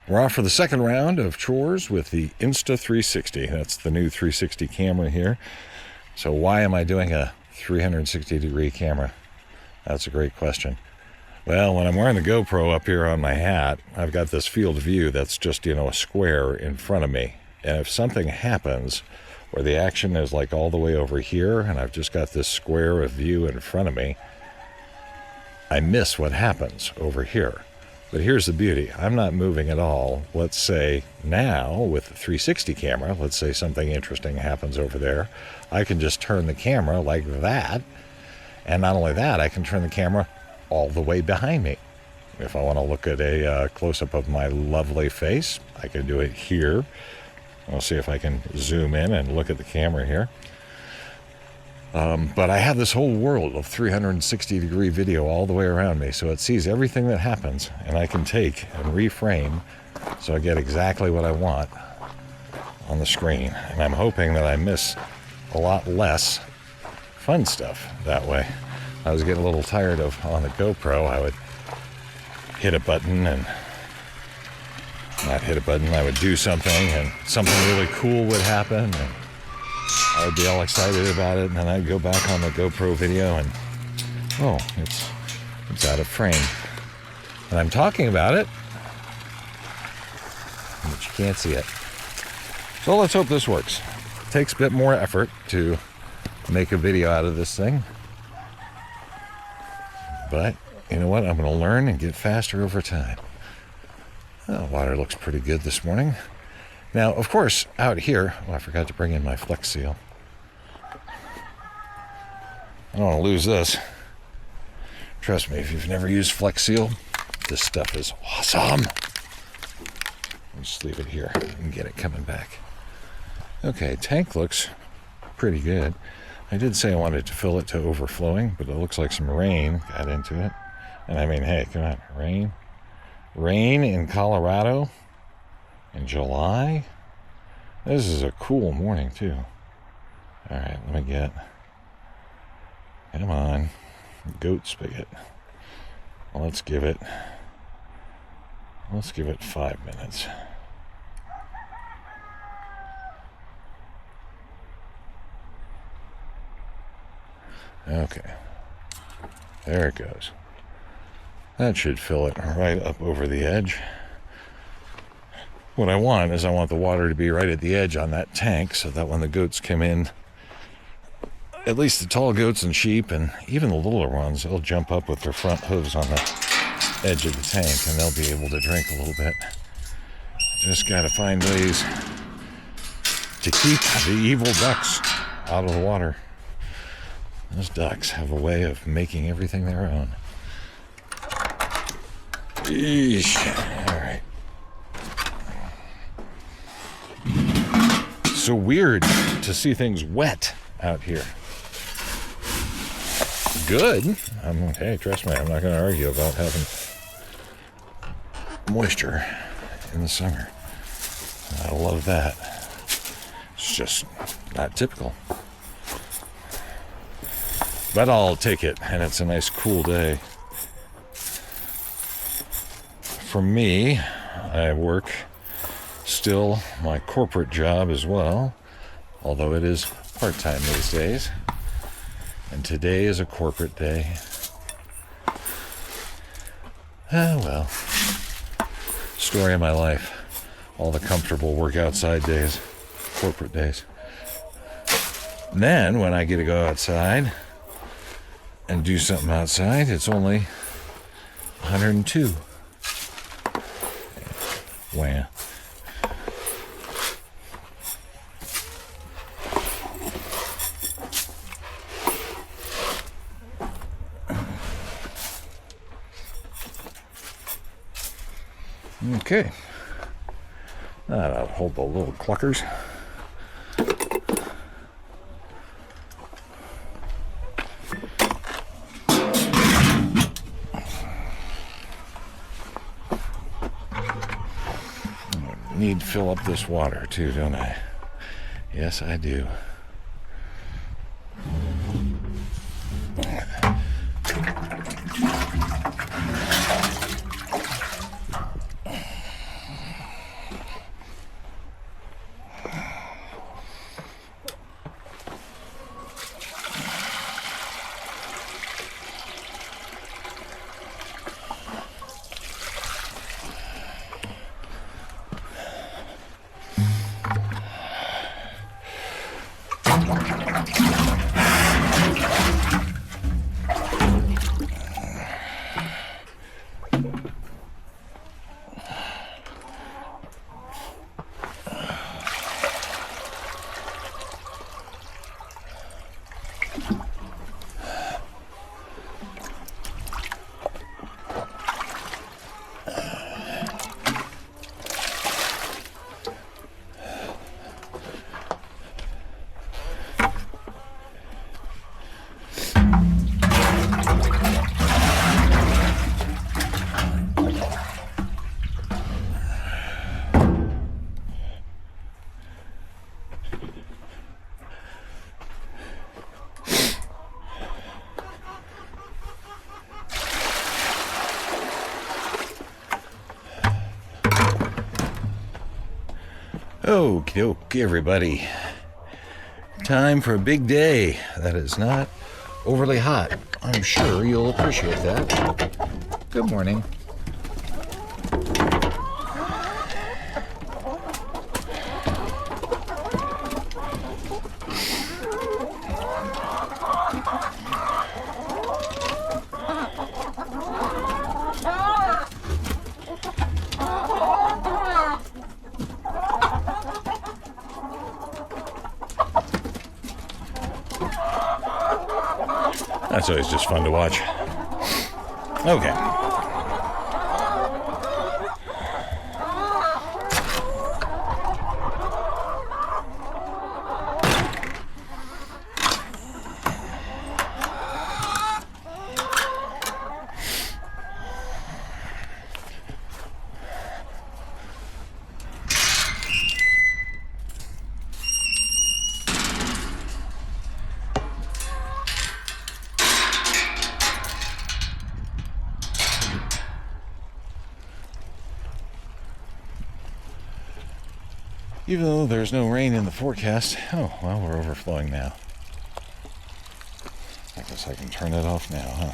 We're off for the second round of chores with the Insta360. That's the new 360 camera here. So why am I doing a 360-degree camera? That's a great question. Well, when I'm wearing the GoPro up here on my hat, I've got this field of view that's just, a square in front of me. And if something happens where the action is like all the way over here and I've just got this square of view in front of me, I miss what happens over here. But here's the beauty. I'm not moving at all. Let's say now with the 360 camera, let's say something interesting happens over there. I can just turn the camera like that. And not only that, I can turn the camera all the way behind me. If I want to look at a close-up of my lovely face, I can do it here. I'll see if I can zoom in and look at the camera here. But I have this whole world of 360-degree video all the way around me, so it sees everything that happens, and I can take and reframe so I get exactly what I want on the screen. And I'm hoping that I miss a lot less fun stuff that way. I was getting a little tired of, on the GoPro, I would hit a button and not hit a button, I would do something and something really cool would happen and I would be all excited about it, and then I'd go back on the GoPro video and, oh, it's out of frame. And I'm talking about it, but you can't see it. So let's hope this works. It takes a bit more effort to make a video out of this thing. But, you know what? I'm going to learn and get faster over time. Oh, water looks pretty good this morning. Now, of course, out here, I forgot to bring in my Flex Seal. I don't want to lose this. Trust me, if you've never used Flex Seal, this stuff is awesome. I'll just leave it here and get it coming back. Okay, tank looks pretty good. I did say I wanted to fill it to overflowing, but it looks like some rain got into it. And I mean, hey, come on, rain? Rain in Colorado in July? This is a cool morning, too. All right, let me get... Come on. Goat spigot. Let's give it 5 minutes. Okay. There it goes. That should fill it right up over the edge. What I want is I want the water to be right at the edge on that tank so that when the goats come in, at least the tall goats and sheep and even the littler ones, they'll jump up with their front hooves on the edge of the tank and they'll be able to drink a little bit. Just got to find ways to keep the evil ducks out of the water. Those ducks have a way of making everything their own. Eesh. All right. So weird to see things wet out here. Good. Hey, trust me, I'm not going to argue about having moisture in the summer. I love that. It's just not typical. But I'll take it, and it's a nice cool day. For me, I work still my corporate job as well, although it is part-time these days. And today is a corporate day. Ah, well. Story of my life. All the comfortable work outside days, corporate days. And then, when I get to go outside and do something outside, it's only 102. Wow. Okay. That'll hold the little cluckers. Need to fill up this water too, don't I? Yes, I do. Okie dokie, everybody. Time for a big day that is not overly hot. I'm sure you'll appreciate that. Good morning. That's always just fun to watch. Okay. Even though there's no rain in the forecast, oh, well, we're overflowing now. I guess I can turn it off now, huh?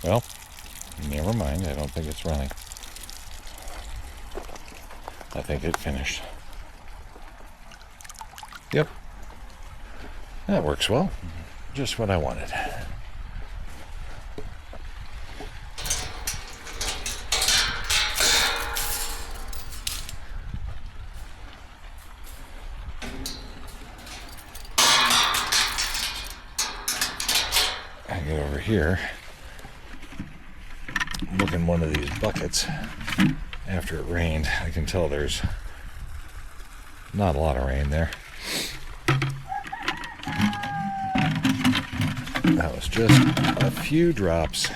Well, never mind. I don't think it's running. I think it finished. Yep. That works well. Just what I wanted. I get over here, look in one of these buckets. After it rained, I can tell there's not a lot of rain there. That was just a few drops.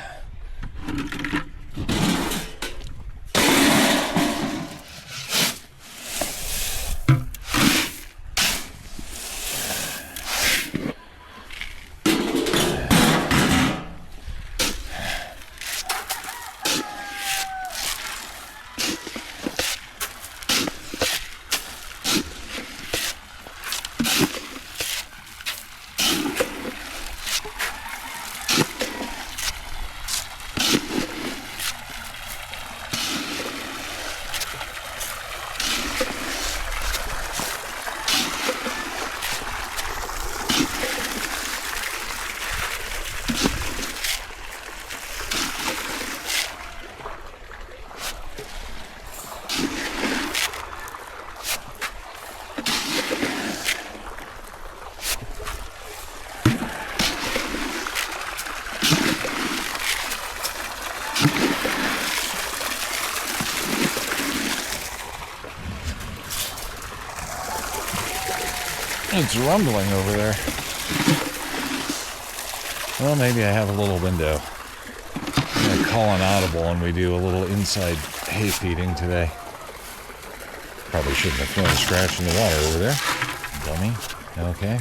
It's rumbling over there. Well, maybe I have a little window. I'm going to call an audible and we do a little inside hay feeding today. Probably shouldn't have thrown a scratch in the water over there. Dummy. Okay.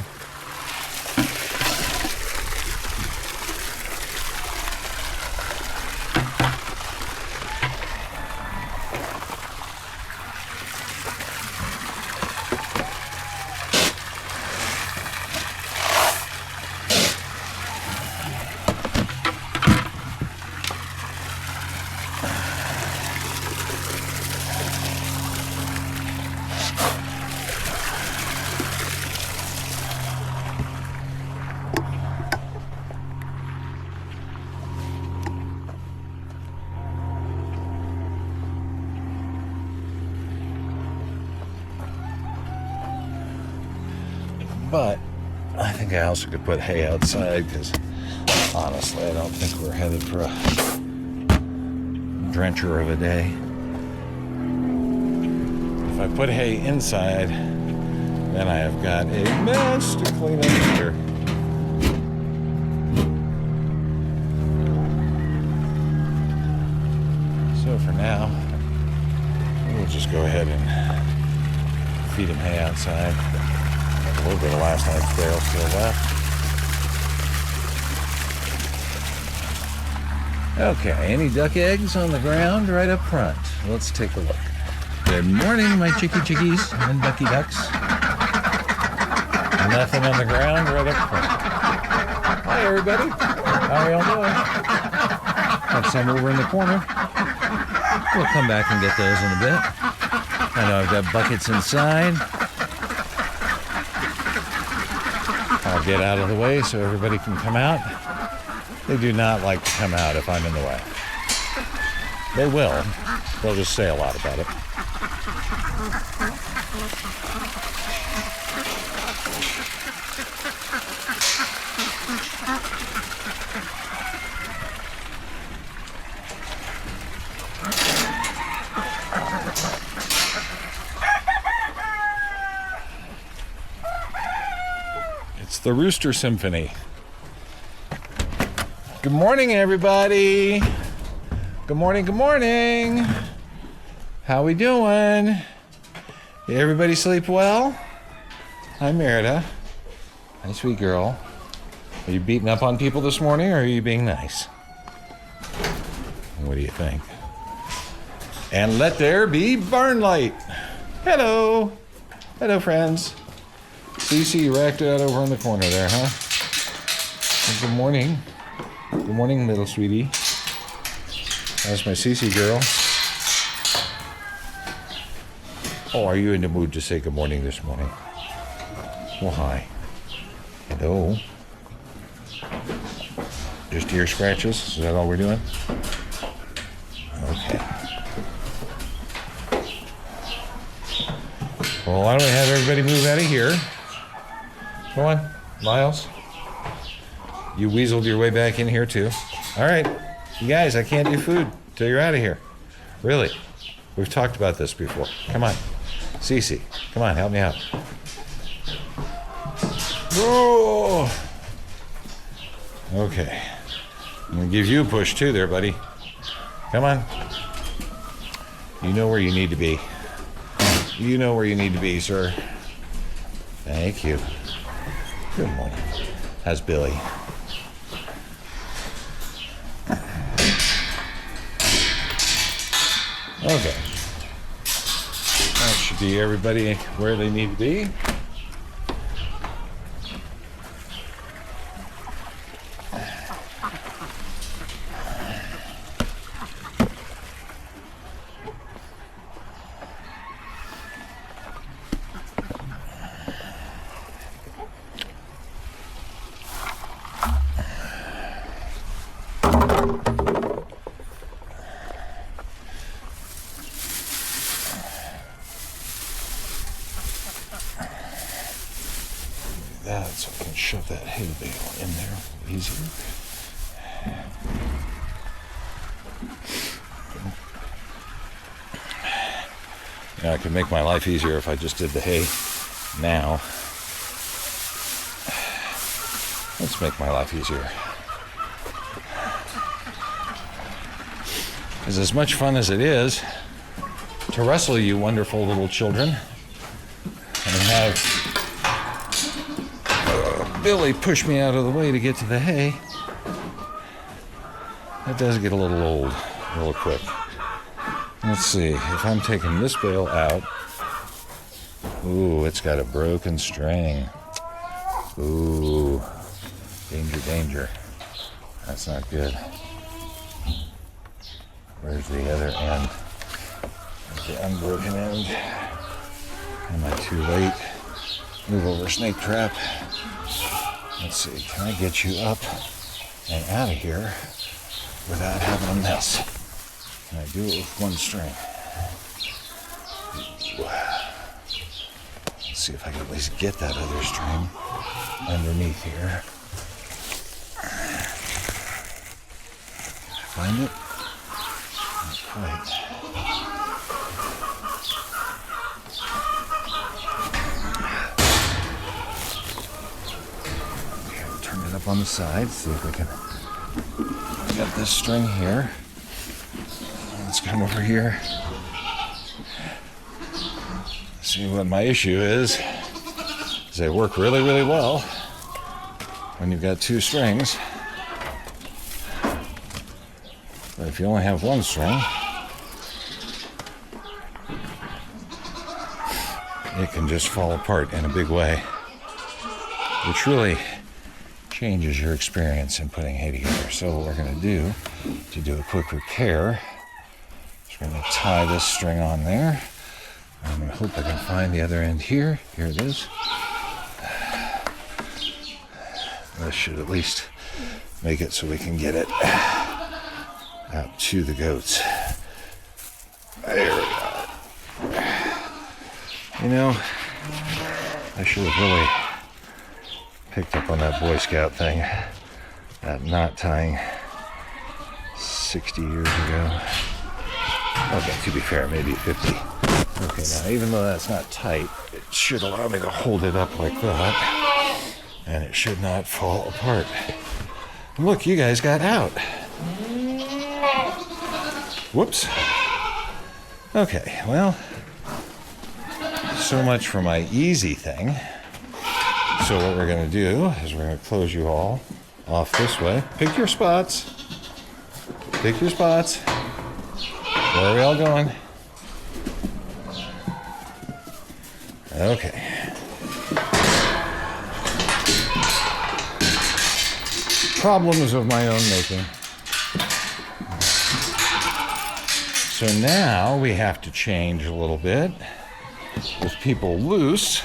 But I think I also could put hay outside because honestly, I don't think we're headed for a drencher of a day. If I put hay inside, then I have got a mess to clean up here. So for now, we'll just go ahead and feed him hay outside. A little bit of last night's bale still left. Okay, any duck eggs on the ground right up front? Let's take a look. Good morning, my chickies and ducky ducks. Nothing on the ground right up front. Hi, everybody. How are y'all doing? Got some over in the corner. We'll come back and get those in a bit. I know I've got buckets inside. I'll get out of the way so everybody can come out. They do not like to come out if I'm in the way. They will. They'll just say a lot about it. It's the Rooster Symphony. Good morning, everybody. Good morning, good morning. How we doing? Did everybody sleep well? Hi, Merida. Hi, sweet girl. Are you beating up on people this morning, or are you being nice? What do you think? And let there be barn light. Hello. Hello, friends. Cece, you racked out over in the corner there, huh? Well, good morning. Good morning, little sweetie. That's my Cece girl. Oh, are you in the mood to say good morning this morning? Well, hi. Hello. Just ear scratches? Is that all we're doing? Okay. Well, why don't we have everybody move out of here? Come on, Miles. You weaseled your way back in here, too. All right. You guys, I can't do food till you're out of here. Really. We've talked about this before. Come on. Cece, come on, help me out. Whoa. Okay. I'm going to give you a push, too, there, buddy. Come on. You know where you need to be. You know where you need to be, sir. Thank you. Good morning. How's Billy? Okay. That should be everybody where they need to be. That so I can shove that hay bale in there easier. Yeah, I could make my life easier if I just did the hay now. Let's make my life easier. It's as much fun as it is to wrestle you wonderful little children and have Billy pushed me out of the way to get to the hay. That does get a little old real quick. Let's see, if I'm taking this bale out, ooh, it's got a broken string. Ooh, danger, danger. That's not good. Where's the other end? There's the unbroken end. Am I too late? Move over, snake trap. Let's see, can I get you up and out of here without having a mess? Can I do it with one string? Let's see if I can at least get that other string underneath here. Find it? Not quite. Up on the side, see if we can get this string here. Let's come over here. See what my issue is they work really, really well when you've got two strings. But if you only have one string, it can just fall apart in a big way, which really changes your experience in putting hay together. So what we're going to do, to do a quick repair, is we're going to tie this string on there. I'm going to hope I can find the other end here. Here it is. This should at least make it so we can get it out to the goats. There we go. You know, I should have really picked up on that Boy Scout thing, that knot tying 60 years ago. Okay, to be fair, maybe 50. Okay, now even though that's not tight, it should allow me to hold it up like that, and it should not fall apart. Look, you guys got out. Whoops. Okay, well, so much for my easy thing. So what we're going to do is we're going to close you all off this way. Pick your spots. Pick your spots. Where are we all going? Okay. Problems of my own making. So now we have to change a little bit. With people loose,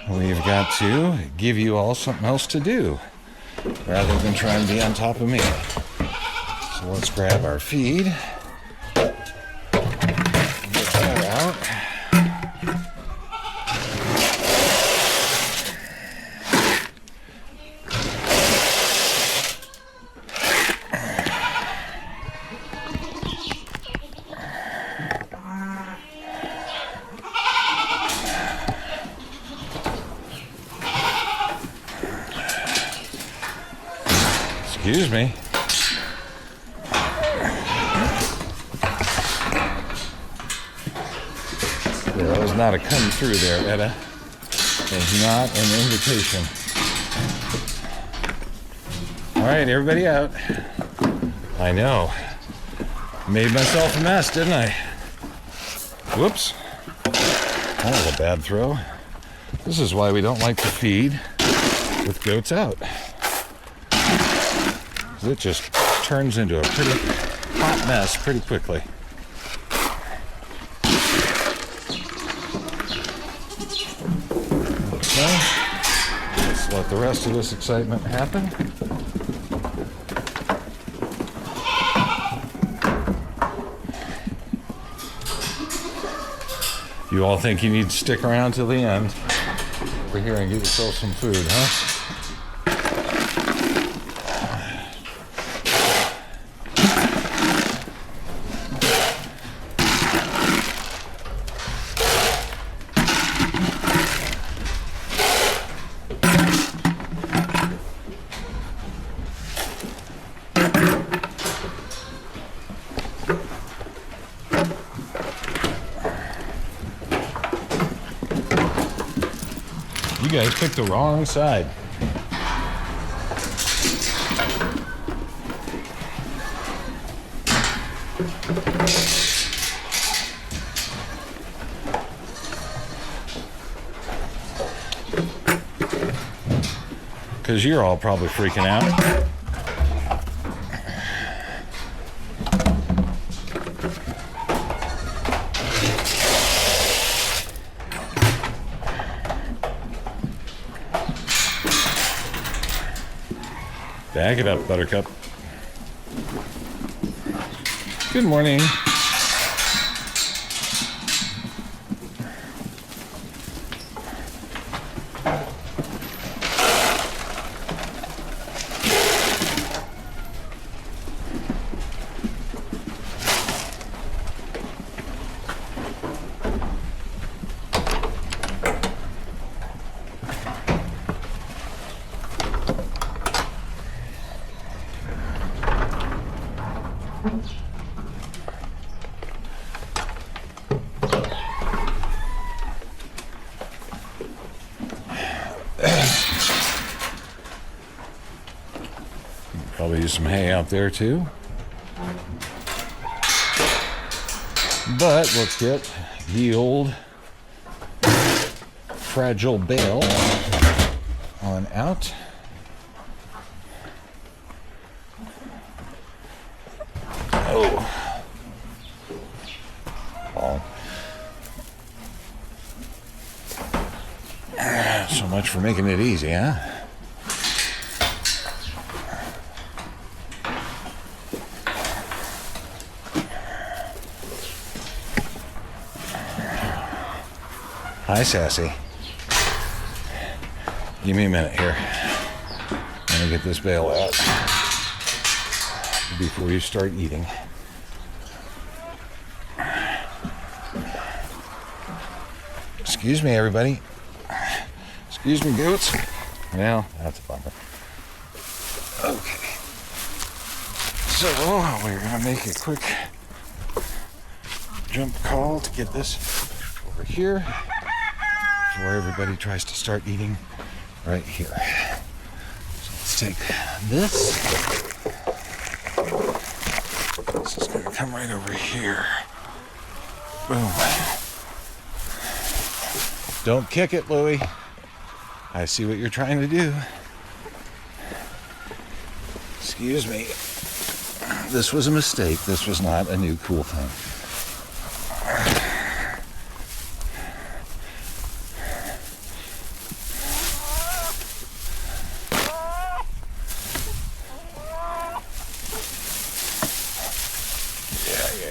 we've got to give you all something else to do rather than try and be on top of me. So let's grab our feed. Get that out. Excuse me. There was not a come through there, Etta. It's not an invitation. All right, everybody out. I know. Made myself a mess, didn't I? Whoops. That was a bad throw. This is why we don't like to feed with goats out. It just turns into a pretty hot mess pretty quickly. Okay, let's let the rest of this excitement happen. You all think you need to stick around till the end over here and get yourself some food, huh? You guys picked the wrong side. Because you're all probably freaking out. Back it up, Buttercup. Good morning. Probably use some hay out there too. But let's get the old fragile bale on out. Oh. Oh. So much for making it easy, huh? Hi, Sassy. Give me a minute here. Let me get this bale out before you start eating. Excuse me, everybody. Excuse me, goats. Well, that's a bummer. Okay. So, we're going to make a quick jump call to get this over here before everybody tries to start eating right here. So let's take this. This is going to come right over here. Boom. Don't kick it, Louie. I see what you're trying to do. Excuse me. This was a mistake. This was not a new cool thing.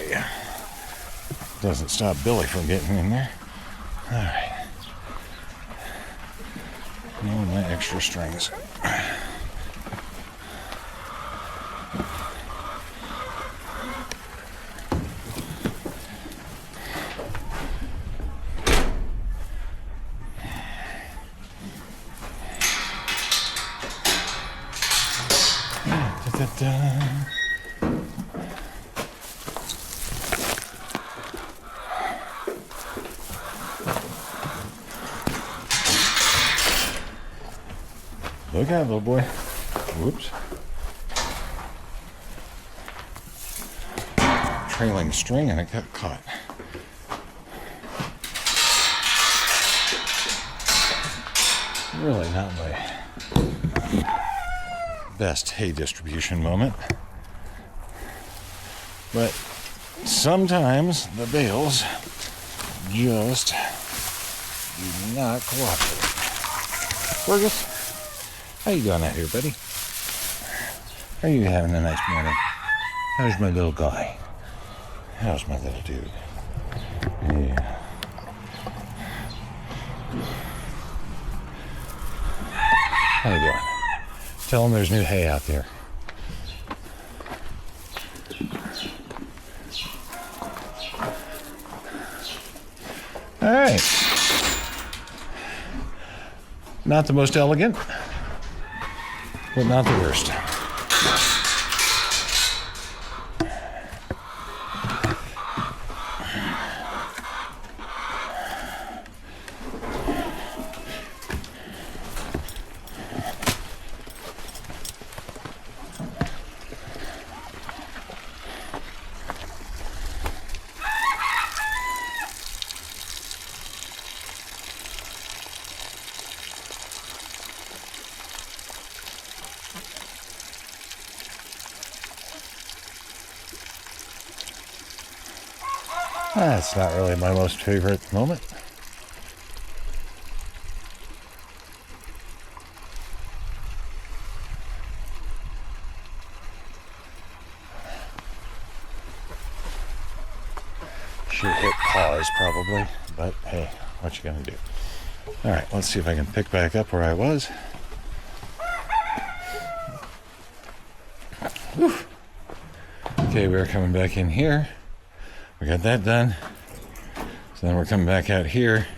Yeah. Doesn't stop Billy from getting in there. All right. Oh, my extra strings. Look out, little boy. Whoops. Trailing string and it got caught. Really not my best hay distribution moment. But sometimes the bales just do not cooperate. Fergus? How you doing out here, buddy? Are you having a nice morning? How's my little guy? How's my little dude? Yeah. How you doing? Tell him there's new hay out there. All right. Not the most elegant, but not the worst. That's not really my most favorite moment. Should hit pause probably, but hey, what you gonna do? All right, let's see if I can pick back up where I was. Whew. Okay, we're coming back in here. We got that done. So then we're coming back out here.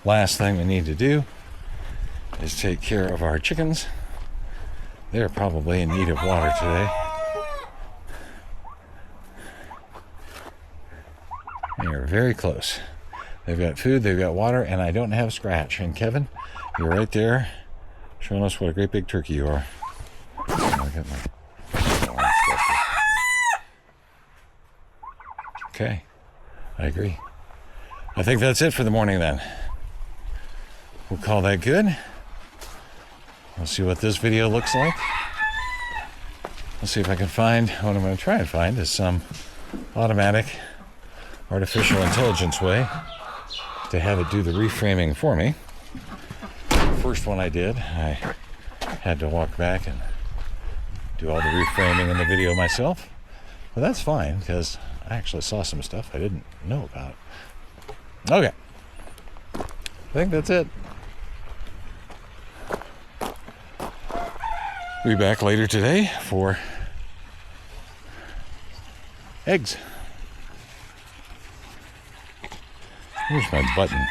Last thing we need to do is take care of our chickens. They're probably in need of water today. They're very close. They've got food, they've got water, and I don't have Scratch. And Kevin, you're right there showing us what a great big turkey you are. Okay, I agree. I think that's it for the morning then. we'll call that good. We'll see what this video looks like. Let's see if I can find, what I'm going to try and find is some automatic artificial intelligence way to have it do the reframing for me. First one I did, I had to walk back and do all the reframing in the video myself. But that's fine, because I actually saw some stuff I didn't know about. Okay. I think that's it. Be back later today for eggs. Here's my button.